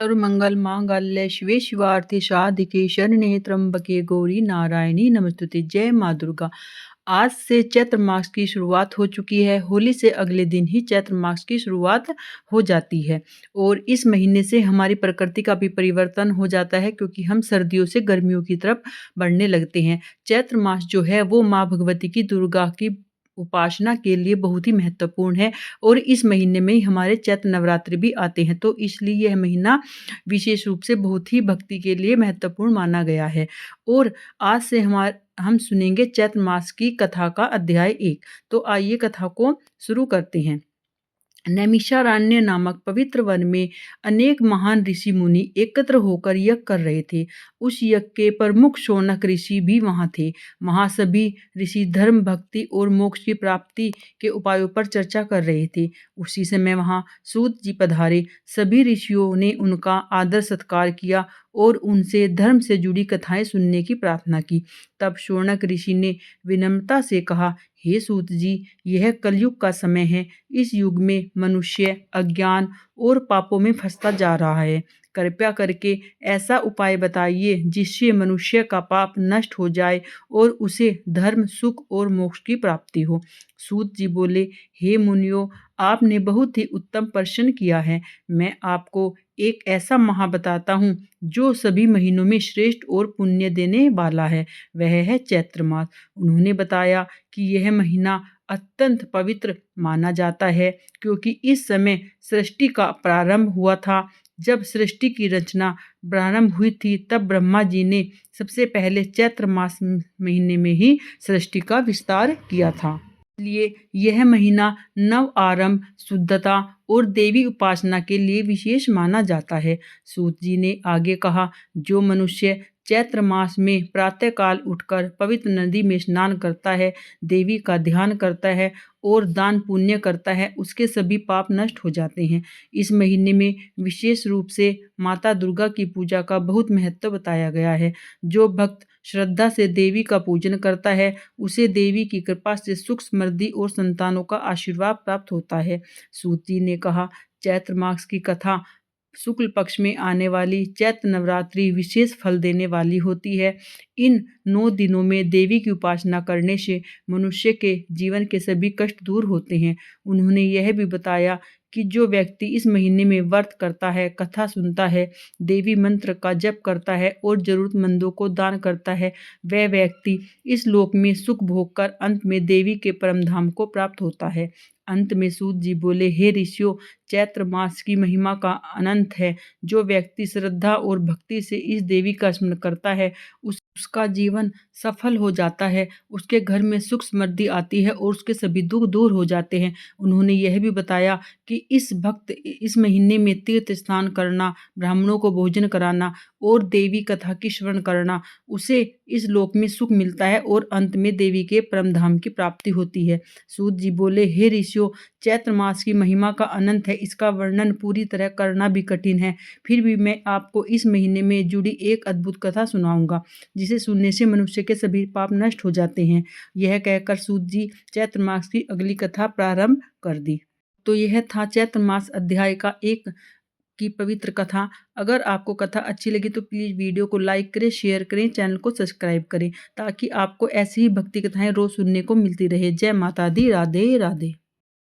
सर्वमंगल मांगल्ये शिवे शिवार्थे साधिके शरण्ये त्र्यंबके गौरी नारायणी नमस्तुते। जय माँ दुर्गा। आज से चैत्र मास की शुरुआत हो चुकी है। होली से अगले दिन ही चैत्र मास की शुरुआत हो जाती है और इस महीने से हमारी प्रकृति का भी परिवर्तन हो जाता है, क्योंकि हम सर्दियों से गर्मियों की तरफ बढ़ने लगते हैं। चैत्र मास जो है वो माँ भगवती की, दुर्गा की उपासना के लिए बहुत ही महत्वपूर्ण है और इस महीने में ही हमारे चैत्र नवरात्रि भी आते हैं, तो इसलिए यह महीना विशेष रूप से बहुत ही भक्ति के लिए महत्वपूर्ण माना गया है। और आज से हम सुनेंगे चैत्र मास की कथा का अध्याय 1। तो आइए कथा को शुरू करते हैं। नैमिषारण्य नामक पवित्र वन में अनेक महान ऋषि मुनि एकत्र होकर यज्ञ कर रहे थे। उस यज्ञ के प्रमुख शौनक ऋषि भी वहां थे। वहां सभी ऋषि धर्म, भक्ति और मोक्ष की प्राप्ति के उपायों पर चर्चा कर रहे थे। उसी समय वहां सूत जी पधारे। सभी ऋषियों ने उनका आदर सत्कार किया और उनसे धर्म से जुड़ी कथाएं सुनने की प्रार्थना की। तब शौनक ऋषि ने विनम्रता से कहा, हे सूत जी, यह कलयुग का समय है। इस युग में मनुष्य अज्ञान और पापों में फंसता जा रहा है। कृपया करके ऐसा उपाय बताइए जिससे मनुष्य का पाप नष्ट हो जाए और उसे धर्म, सुख और मोक्ष की प्राप्ति हो। सूत जी बोले, हे मुनियों, आपने बहुत ही उत्तम प्रश्न किया है। मैं आपको एक ऐसा माह बताता हूँ जो सभी महीनों में श्रेष्ठ और पुण्य देने वाला है। वह है चैत्र मास। उन्होंने बताया कि यह महीना अत्यंत पवित्र माना जाता है, क्योंकि इस समय सृष्टि का प्रारंभ हुआ था। जब सृष्टि की रचना प्रारंभ हुई थी, तब ब्रह्मा जी ने सबसे पहले चैत्र मास महीने में ही सृष्टि का विस्तार किया था। इसलिए यह महीना नव आरंभ, शुद्धता और देवी उपासना के लिए विशेष माना जाता है। सूत जी ने आगे कहा, जो मनुष्य चैत्र मास में प्रातःकाल उठकर पवित्र नदी में स्नान करता है, देवी का ध्यान करता है और दान पुण्य करता है, उसके सभी पाप नष्ट हो जाते हैं। इस महीने में विशेष रूप से माता दुर्गा की पूजा का बहुत महत्व बताया गया है। जो भक्त श्रद्धा से देवी का पूजन करता है, उसे देवी की कृपा से सुख, समृद्धि और संतानों का आशीर्वाद प्राप्त होता है। सूत जी ने कहा, चैत्र मास की कथा शुक्ल पक्ष में आने वाली चैत्र नवरात्रि विशेष फल देने वाली होती है। इन 9 दिनों में देवी की उपासना करने से मनुष्य के जीवन के सभी कष्ट दूर होते हैं। उन्होंने यह भी बताया कि जो व्यक्ति इस महीने में व्रत करता है, कथा सुनता है, देवी मंत्र का जप करता है और जरूरतमंदों को दान करता है, वह व्यक्ति इस लोक में सुख भोग कर अंत में देवी के परम धाम को प्राप्त होता है। अंत में सूत जी बोले, हे ऋषियों, चैत्र मास की महिमा का अनंत है। जो व्यक्ति श्रद्धा और भक्ति से इस देवी का स्मरण करता है, उसका जीवन सफल हो जाता है, उसके घर में सुख समृद्धि आती है और उसके सभी दुख दूर हो जाते हैं। उन्होंने यह भी बताया कि इस महीने में तीर्थ स्नान करना, ब्राह्मणों को भोजन कराना और देवी कथा की श्रवण करना, उसे इस लोक में सुख मिलता है और अंत में देवी के परम धाम की प्राप्ति होती है। सूत जी बोले, हे ऋषियों, चैत्र मास की महिमा का अनंत है। इसका वर्णन पूरी तरह करना भी कठिन है। फिर भी मैं आपको इस महीने में जुड़ी एक अद्भुत कथा सुनाऊंगा, जिसे सुनने से मनुष्य के सभी पाप नष्ट हो जाते हैं। यह कहकर सूत जी चैत्र मास की अगली कथा प्रारंभ कर दी। तो यह था चैत्र मास अध्याय का 1 की पवित्र कथा। अगर आपको कथा अच्छी लगी तो प्लीज़ वीडियो को लाइक करें, शेयर करें, चैनल को सब्सक्राइब करें, ताकि आपको ऐसी ही भक्ति कथाएं रोज सुनने को मिलती रहे। जय माता दी। राधे राधे।